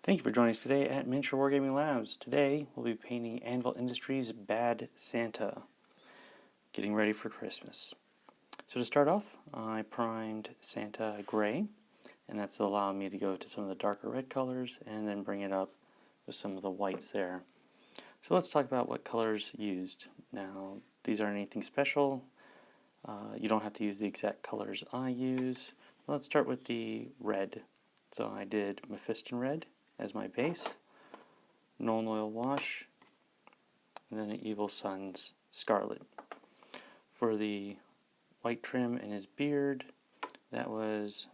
Thank you for joining us today at Miniature Wargaming Labs. Today we'll be painting Anvil Industries' Bad Santa, getting ready for Christmas. So to start off, I primed Santa gray, and that's allowing me to go to some of the darker red colors and then bring it up with some of the whites there. So let's talk about what colors used. Now, these aren't anything special. You don't have to use the exact colors I use. Let's start with the red. So I did Mephiston Red as my base, Nolan Oil Wash, and then an Evil Sun's Scarlet. For the white trim in his beard, that was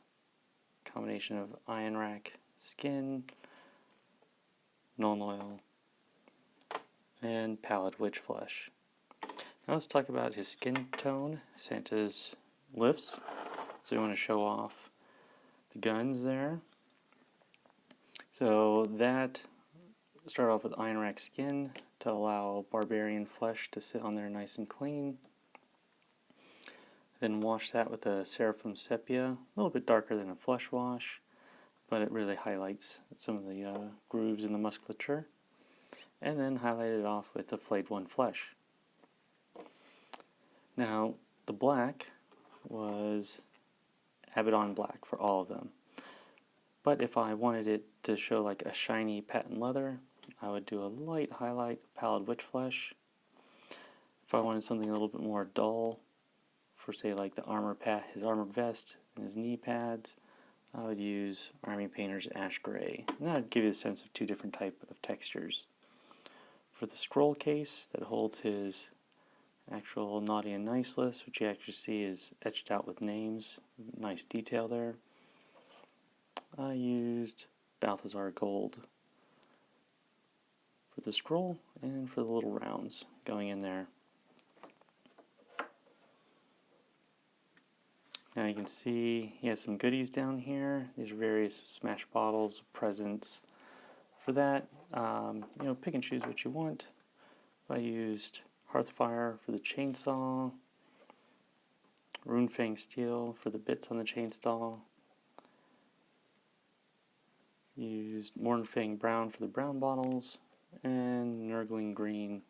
a combination of Iron Rack Skin, Nolan Oil, and Pallid Witch Flesh. Now let's talk about his skin tone, Santa's lifts. So we want to show off the guns there. So that start off with Iron Rack Skin to allow Barbarian Flesh to sit on there nice and clean. Then wash that with a Seraphim Sepia, a little bit darker than a Flesh Wash, but it really highlights some of the grooves in the musculature. And then highlight it off with the Flayed One Flesh. Now, the black was Abaddon Black for all of them. But if I wanted it to show like a shiny patent leather, I would do a light highlight of Pallid Witch Flesh. If I wanted something a little bit more dull, for say like the his armor vest and his knee pads, I would use Army Painter's Ash Gray. And that would give you a sense of two different types of textures. For the scroll case that holds his actual Naughty and Nice list, which you actually see is etched out with names, nice detail there, I used Balthazar Gold for the scroll and for the little rounds going in there. Now you can see he has some goodies down here. These are various smash bottles, presents. For that, pick and choose what you want. I used Hearthfire for the chainsaw, Runefang Steel for the bits on the chainsaw, used Mornfang Brown for the brown bottles, and Nurgling Green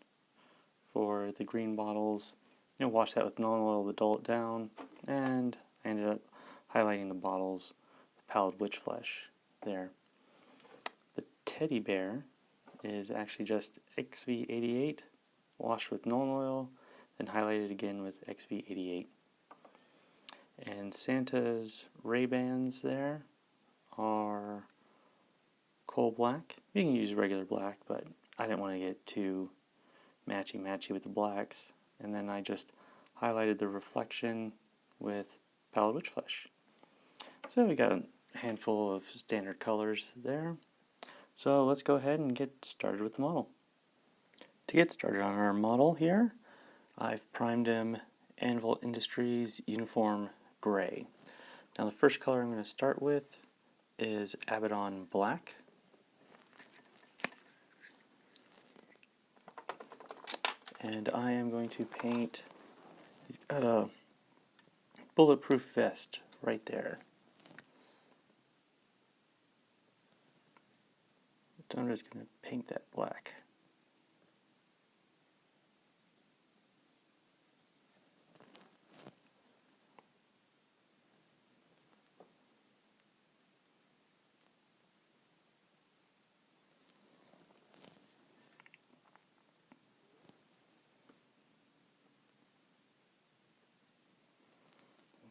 for the green bottles. Wash that with Nolan Oil to dull it down, and I ended up highlighting the bottles with Pallid Witch Flesh there. The teddy bear is actually just XV88 washed with Nolan Oil, then highlighted again with XV88. And Santa's Ray-Bans there are coal black. You can use regular black, but I didn't want to get too matchy-matchy with the blacks. And then I just highlighted the reflection with Pallid Witch Flesh. So we got a handful of standard colors there. So let's go ahead and get started with the model. To get started on our model here, I've primed him Anvil Industries Uniform Gray. Now the first color I'm going to start with is Abaddon Black. And I am going to paint, he's got a bulletproof vest right there. So I'm just going to paint that black.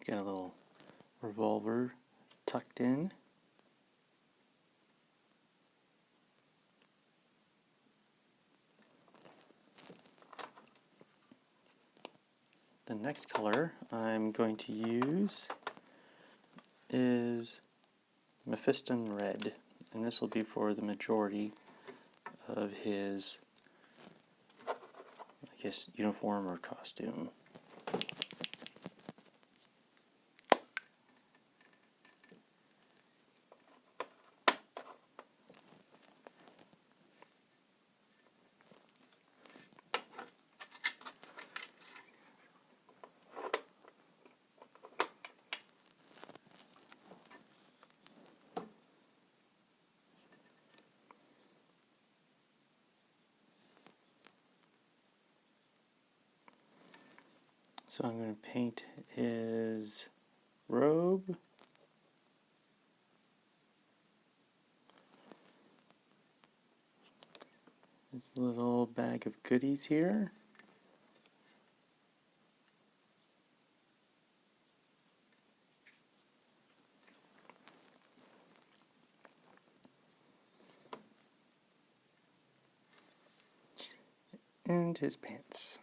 Got a little revolver tucked in. The next color I'm going to use is Mephiston Red, and this will be for the majority of his, uniform or costume. So I'm going to paint his robe. His little bag of goodies here. And his pants.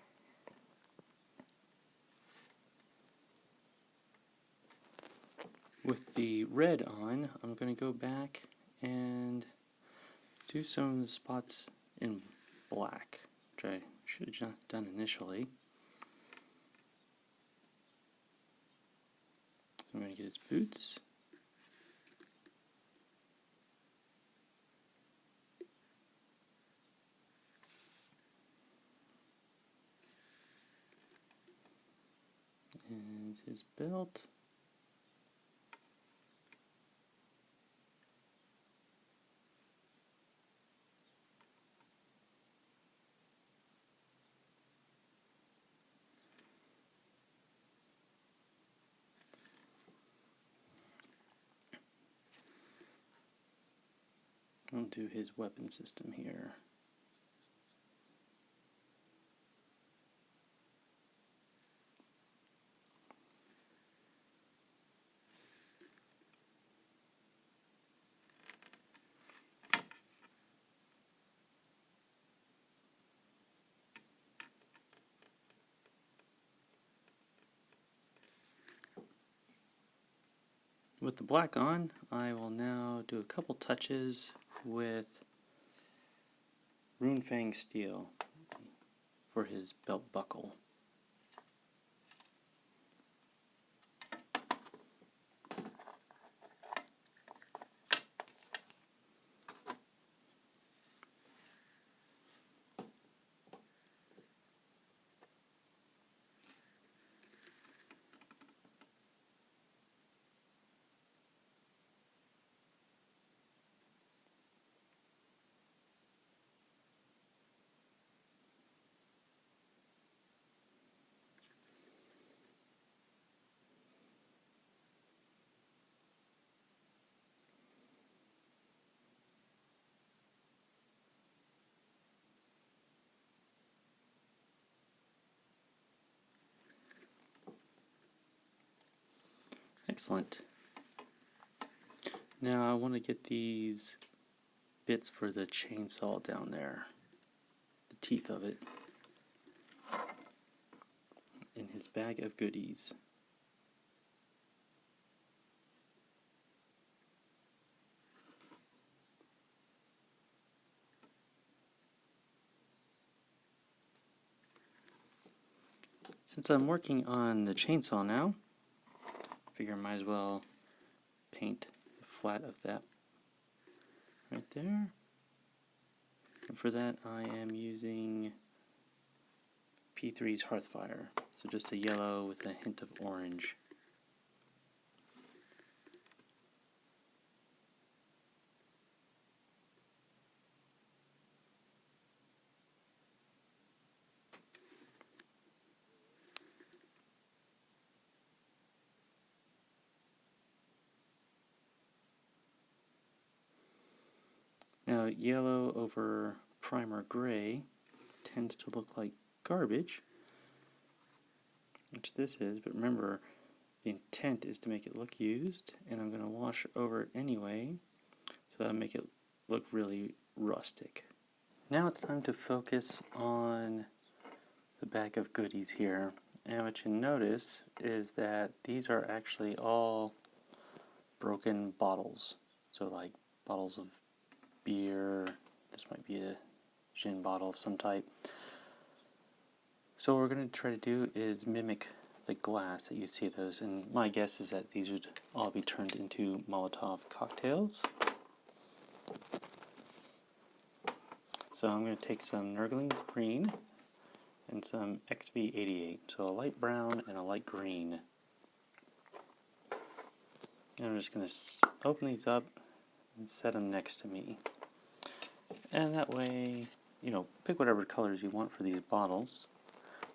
With the red on, I'm going to go back and do some of the spots in black, which I should have done initially. So I'm going to get his boots. And his belt. I'll do his weapon system here. With the black on, I will now do a couple touches with Runefang steel for his belt buckle. Excellent. Now I want to get these bits for the chainsaw down there, the teeth of it, in his bag of goodies. Since I'm working on the chainsaw now, I figure I might as well paint the flat of that right there. And for that I am using P3's Hearthfire, so just a yellow with a hint of orange. Now, yellow over primer gray tends to look like garbage, which this is, but remember, the intent is to make it look used, and I'm going to wash over it anyway, so that'll make it look really rustic. Now it's time to focus on the bag of goodies here, and what you notice is that these are actually all broken bottles, so like bottles of beer, this might be a gin bottle of some type. So what we're going to try to do is mimic the glass that you see those, and my guess is that these would all be turned into Molotov cocktails. So I'm going to take some Nurgling green and some XV88, so a light brown and a light green. And I'm just going to open these up and set them next to me. And that way, pick whatever colors you want for these bottles.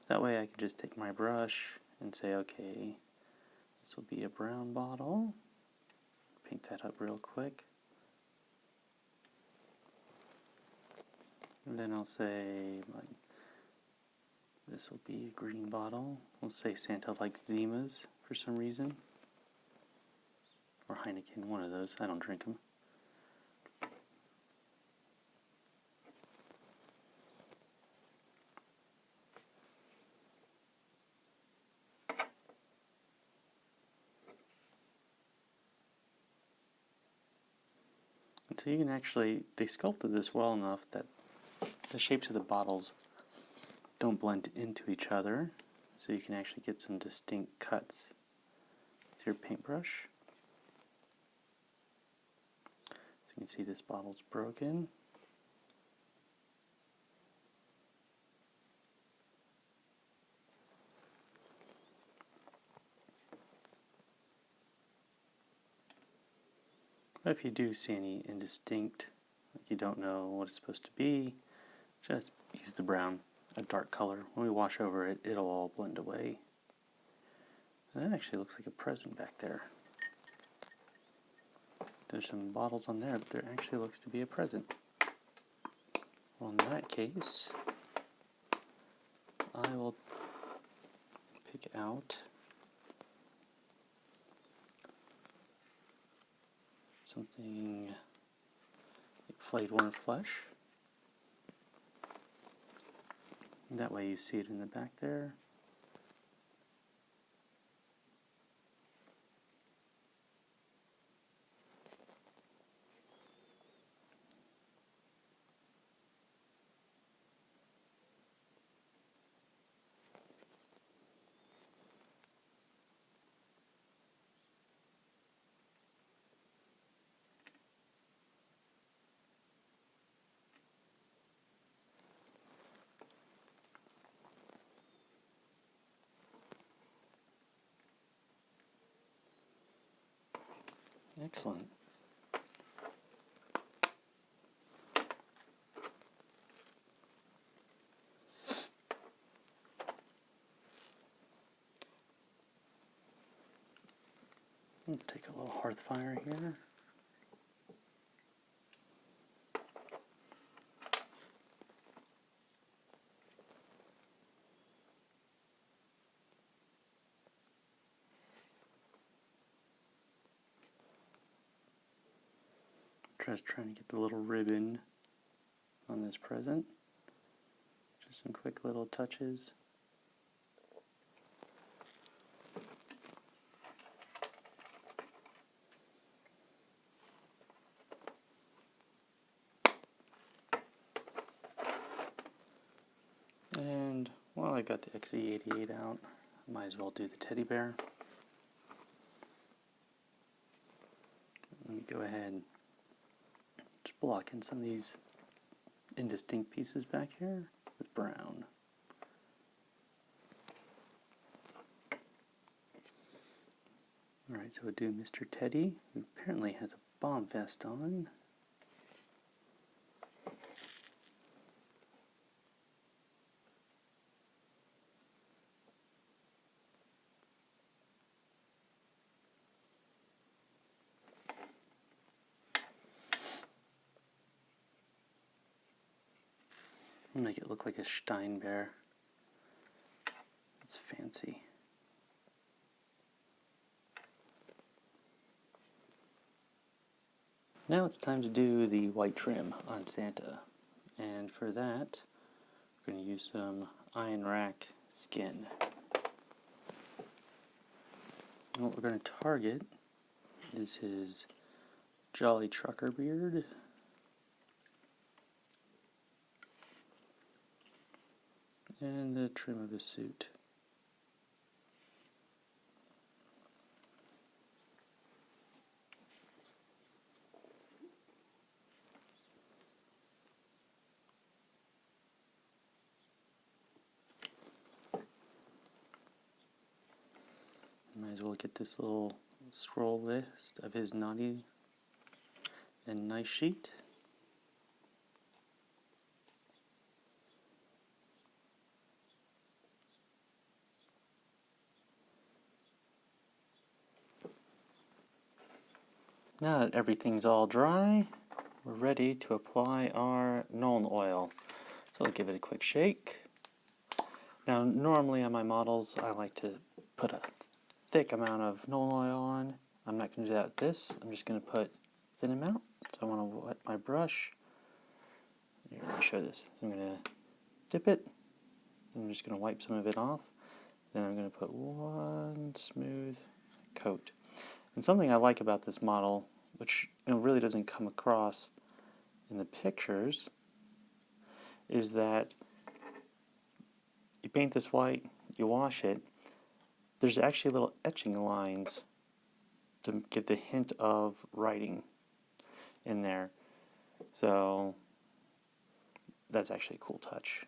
That way I can just take my brush and say, okay, this will be a brown bottle. Paint that up real quick. And then I'll say, like, this will be a green bottle. We'll say Santa likes Zimas for some reason. Or Heineken, one of those. I don't drink them. And so you can actually, they sculpted this well enough that the shapes of the bottles don't blend into each other, so you can actually get some distinct cuts with your paintbrush. So you can see this bottle's broken. But if you do see any indistinct, like you don't know what it's supposed to be, just use the brown, a dark color. When we wash over it, it'll all blend away. And that actually looks like a present back there. There's some bottles on there, but there actually looks to be a present. Well, in that case, I will pick out something like flayed worm flesh. And that way you see it in the back there. Excellent. I'll take a little hearth fire here. Just trying to get the little ribbon on this present. Just some quick little touches. And while I got the XV88 out, I might as well do the teddy bear. Let me go ahead and just block in some of these indistinct pieces back here with brown. Alright, so we'll do Mr. Teddy, who apparently has a bomb vest on. I'll make it look like a Stein bear. It's fancy. Now it's time to do the white trim on Santa. And for that, we're going to use some iron rack skin. And what we're going to target is his jolly trucker beard. And the trim of his suit. Might as well get this little scroll list of his naughty and nice sheet. Now that everything's all dry, we're ready to apply our Nuln oil. So I'll give it a quick shake. Now normally on my models I like to put a thick amount of Nuln oil on. I'm not going to do that with this. I'm just going to put a thin amount. So I want to wet my brush. Here, let me show this. So I'm going to dip it. I'm just going to wipe some of it off. Then I'm going to put one smooth coat. And something I like about this model, which really doesn't come across in the pictures, is that you paint this white, you wash it, there's actually little etching lines to give the hint of writing in there. So that's actually a cool touch.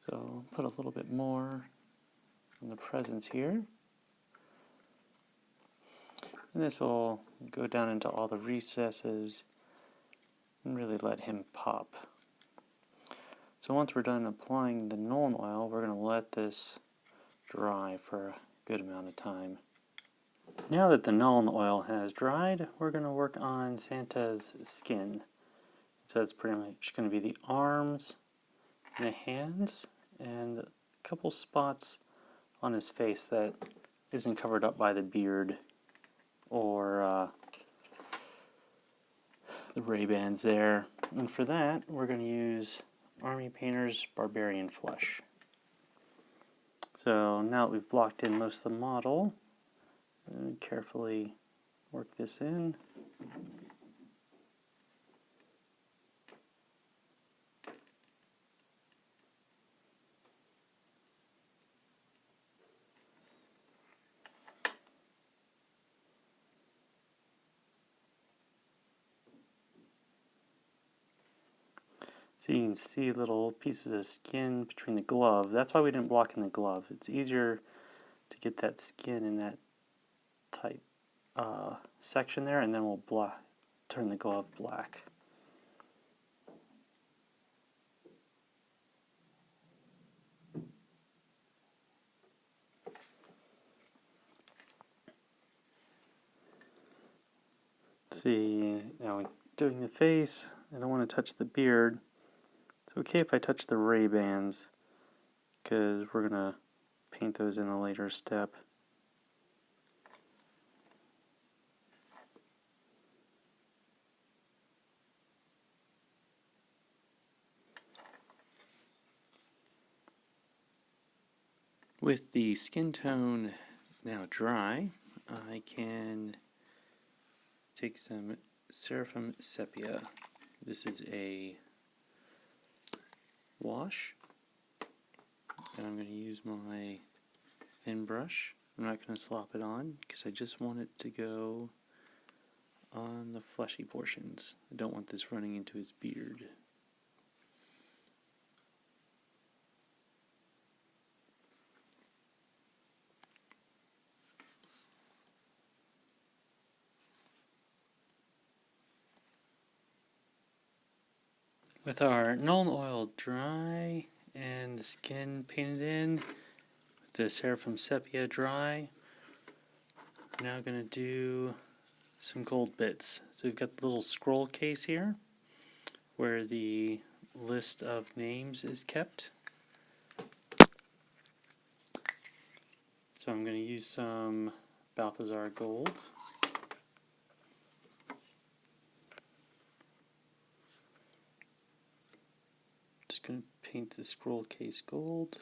So put a little bit more on the presence here. And this will go down into all the recesses and really let him pop. So once we're done applying the Nuln oil, we're going to let this dry for a good amount of time. Now that the Nuln oil has dried, we're going to work on Santa's skin. So it's pretty much going to be the arms and the hands and a couple spots on his face that isn't covered up by the beard or the Ray-Bans there. And for that, we're going to use Army Painter's Barbarian Flesh. So now that we've blocked in most of the model, carefully work this in. So you can see little pieces of skin between the glove. That's why we didn't block in the glove. It's easier to get that skin in that tight section there, and then we'll turn the glove black. See, now doing the face, I don't want to touch the beard. It's okay if I touch the Ray-Bans, because we're going to paint those in a later step. With the skin tone now dry, I can take some Seraphim Sepia. This is a wash, and I'm going to use my thin brush. I'm not going to slop it on because I just want it to go on the fleshy portions. I don't want this running into his beard. With our Nuln oil dry and the skin painted in, with the Seraphim Sepia dry, I'm now going to do some gold bits. So we've got the little scroll case here where the list of names is kept. So I'm going to use some Balthazar gold. Just going to paint the scroll case gold.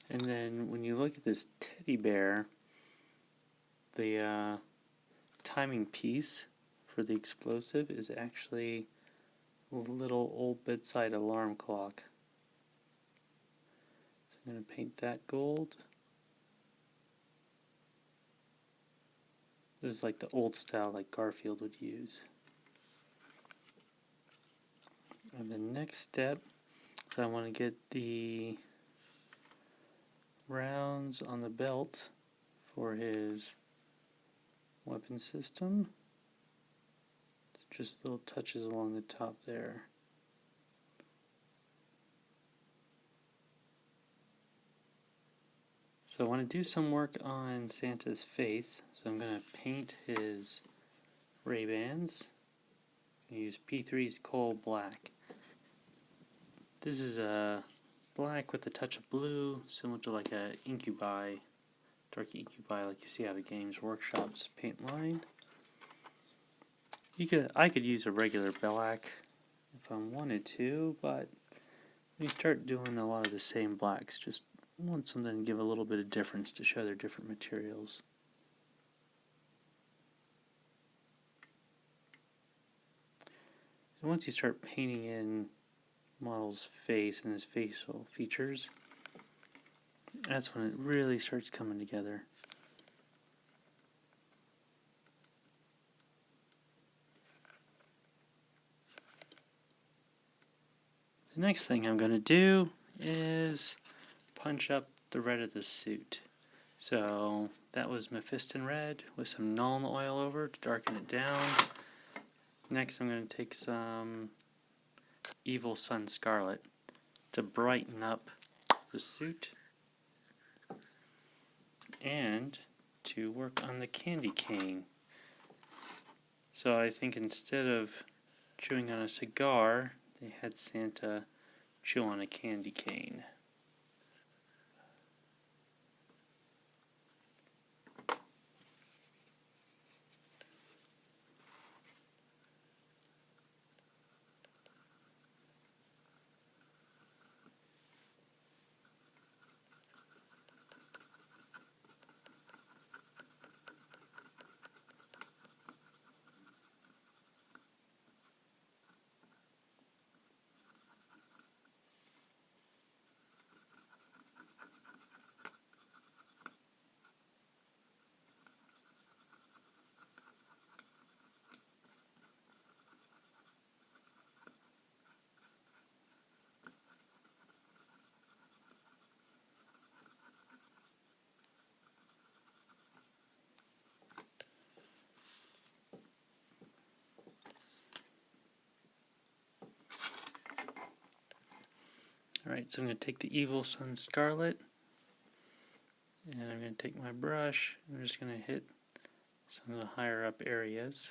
And then when you look at this teddy bear, the timing piece for the explosive is actually a little old bedside alarm clock. So I'm going to paint that gold. This is like the old style like Garfield would use. And the next step is I want to get the rounds on the belt for his weapon system. Just little touches along the top there. So I want to do some work on Santa's face, so I'm going to paint his Ray-Bans. Use P3's Coal Black. This is a black with a touch of blue, similar to like a incubi, dark incubi like you see out of Games Workshop's paint line. I could use a regular black if I wanted to, but when you start doing a lot of the same blacks, just want something to give a little bit of difference to show their different materials. And once you start painting in model's face and his facial features, that's when it really starts coming together. The next thing I'm going to do is punch up the red of the suit. So that was Mephiston Red with some Nuln oil over to darken it down. Next I'm going to take some Evil Sun Scarlet to brighten up the suit and to work on the candy cane. So I think instead of chewing on a cigar, they had Santa chew on a candy cane. Alright, so I'm going to take the Evil Sun Scarlet, and I'm going to take my brush, and I'm just going to hit some of the higher up areas.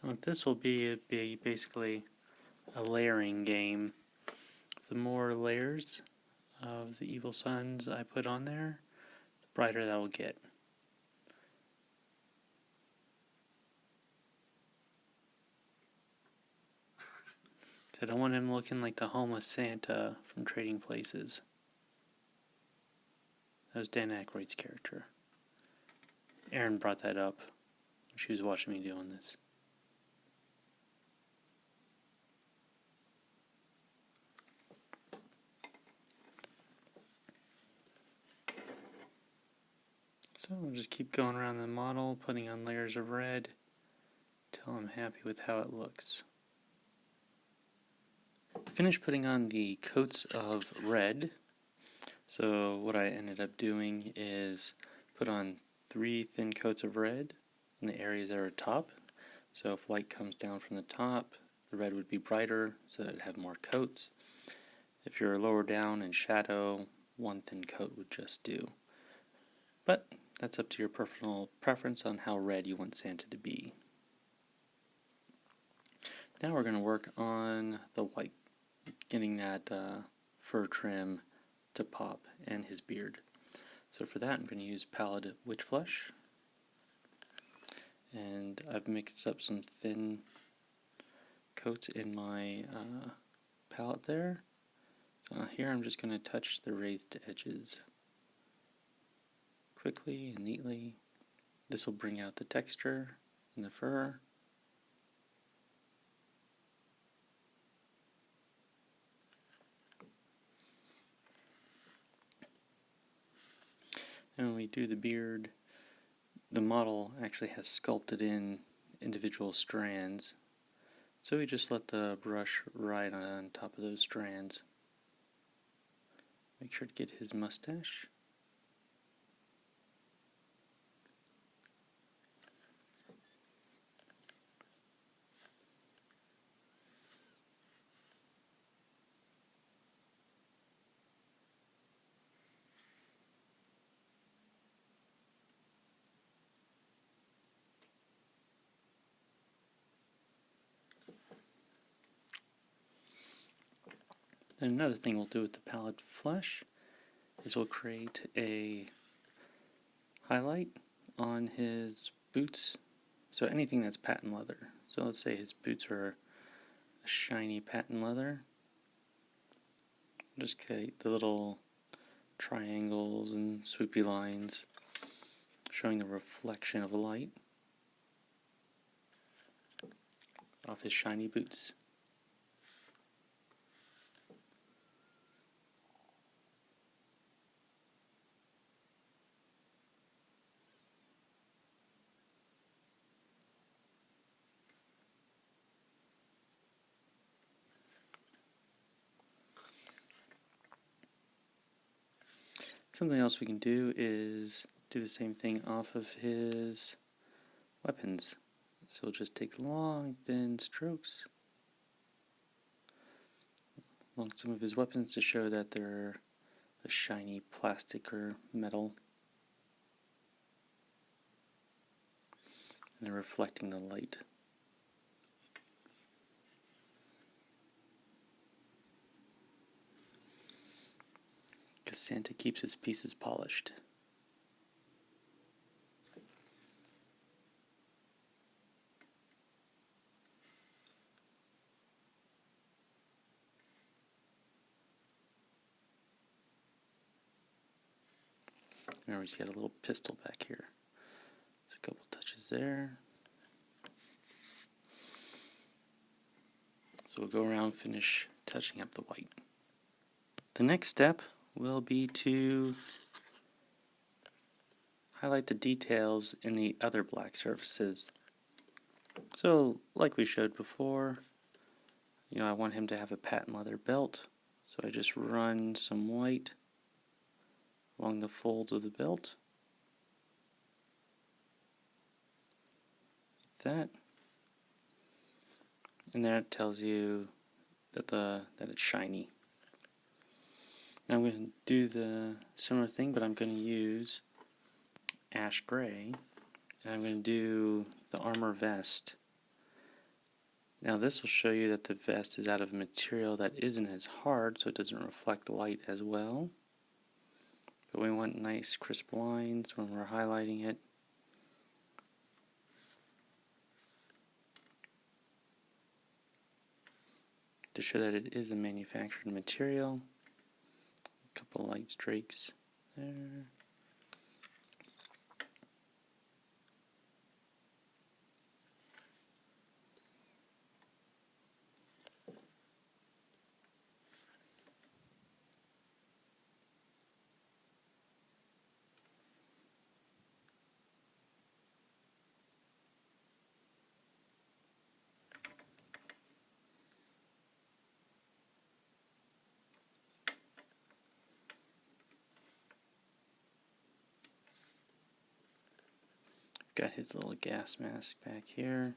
And what this will be basically a layering game. The more layers of the Evil Suns I put on there, the brighter that will get. I don't want him looking like the homeless Santa from Trading Places. That was Dan Aykroyd's character. Erin brought that up when she was watching me doing this. So I'll just keep going around the model, putting on layers of red until I'm happy with how it looks. Finished putting on the coats of red. So what I ended up doing is put on 3 thin coats of red in the areas that are top. So if light comes down from the top, the red would be brighter, so that it'd have more coats. If you're lower down in shadow, 1 thin coat would just do. But that's up to your personal preference on how red you want Santa to be. Now we're going to work on the white, getting that fur trim to pop and his beard. So for that I'm going to use Pallid Witch Flesh, and I've mixed up some thin coats in my palette there. Here I'm just going to touch the raised edges quickly and neatly. This will bring out the texture in the fur. we do the beard, the model actually has sculpted in individual strands, so we just let the brush ride on top of those strands. Make sure to get his mustache. Then another thing we'll do with the pallid flesh is we'll create a highlight on his boots. So anything that's patent leather. So let's say his boots are a shiny patent leather. Just create the little triangles and swoopy lines showing the reflection of light off his shiny boots. Something else we can do is do the same thing off of his weapons. So we'll just take long, thin strokes along some of his weapons to show that they're a shiny plastic or metal. And they're reflecting the light. Because Santa keeps his pieces polished. Remember, he's got a little pistol back here. There's a couple touches there. So we'll go around, finish touching up the white. The next step will be to highlight the details in the other black surfaces. So, like we showed before, I want him to have a patent leather belt. So I just run some white along the folds of the belt. Like that. And that tells you that it's shiny. Now I'm going to do the similar thing, but I'm going to use ash gray, and I'm going to do the armor vest. Now this will show you that the vest is out of a material that isn't as hard, so it doesn't reflect light as well. But we want nice crisp lines when we're highlighting it. To show that it is a manufactured material. A couple light streaks there. Got his little gas mask back here.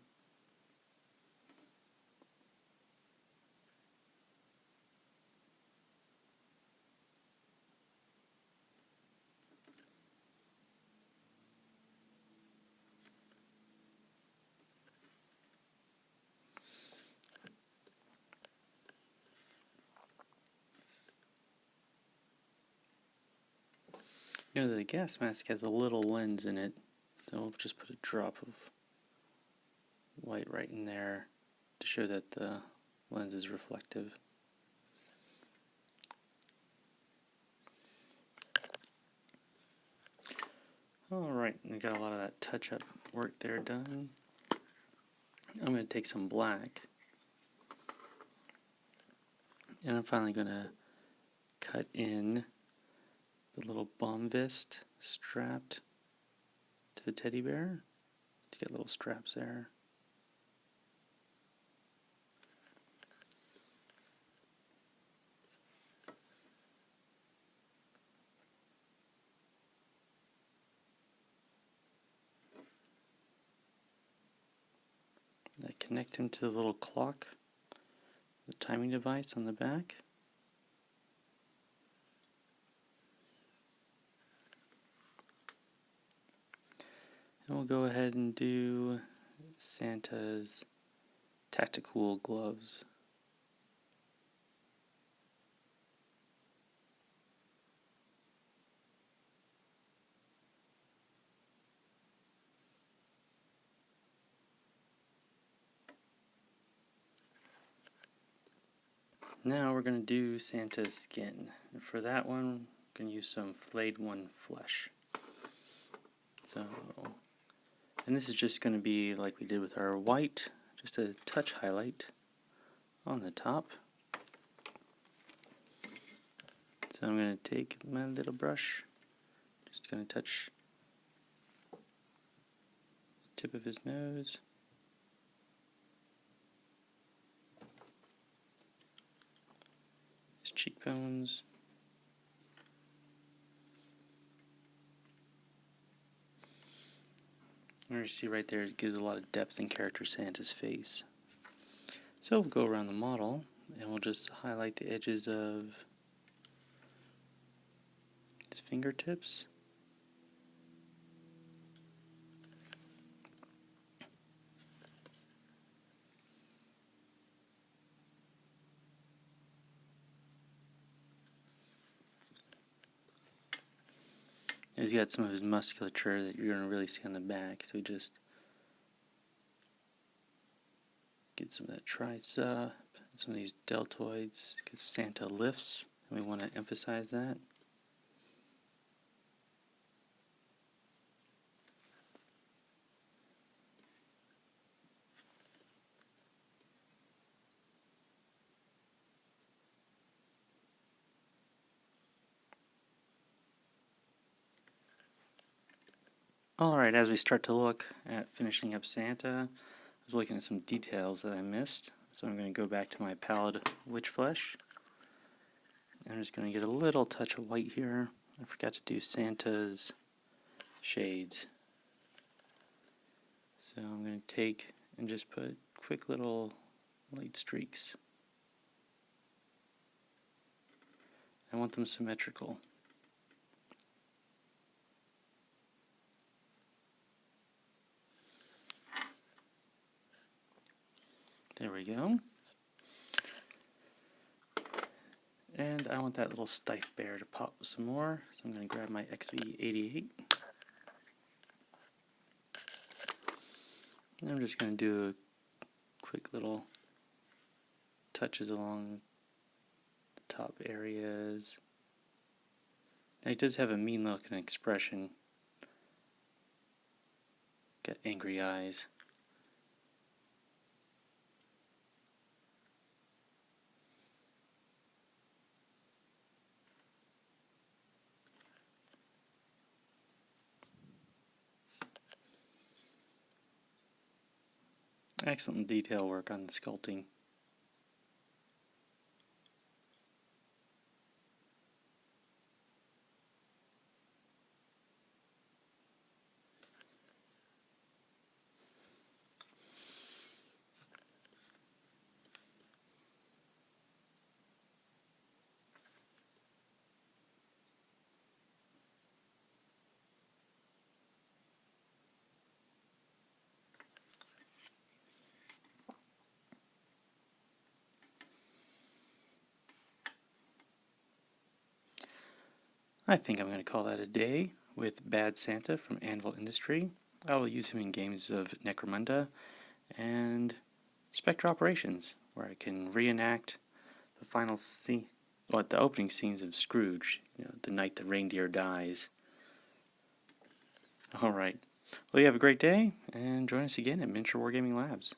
The gas mask has a little lens in it, so we'll just put a drop of white right in there to show that the lens is reflective. Alright, we got a lot of that touch-up work there done. I'm going to take some black, and I'm finally going to cut in The little bomb vest strapped to the teddy bear. Let's get little straps there. I connect him to the little clock, the timing device on the back. And we'll go ahead and do Santa's tactical gloves. Now we're going to do Santa's skin. And for that one, I'm going to use some flayed one flesh. So, and this is just going to be like we did with our white, just a touch highlight on the top. So I'm going to take my little brush, just going to touch the tip of his nose. His cheekbones. You see right there, it gives a lot of depth and character to Santa's face. So we'll go around the model and we'll just highlight the edges of his fingertips. He's got some of his musculature that you're going to really see on the back, so we just get some of that tricep, some of these deltoids, because Santa lifts, and we want to emphasize that. Alright, as we start to look at finishing up Santa, I was looking at some details that I missed. So I'm going to go back to my palette witch flesh. I'm just going to get a little touch of white here. I forgot to do Santa's shades. So I'm going to take and just put quick little light streaks. I want them symmetrical. There we go. And I want that little stiff bear to pop some more, so I'm going to grab my XV88. And I'm just going to do quick little touches along the top areas. Now he does have a mean look and expression. Got angry eyes. Excellent detail work on the sculpting. I think I'm going to call that a day with Bad Santa from Anvil Industry. I will use him in games of Necromunda and Spectre Operations, where I can reenact the final scene, the opening scenes of Scrooge, the night the reindeer dies. Alright, well you have a great day, and join us again at Miniature Wargaming Labs.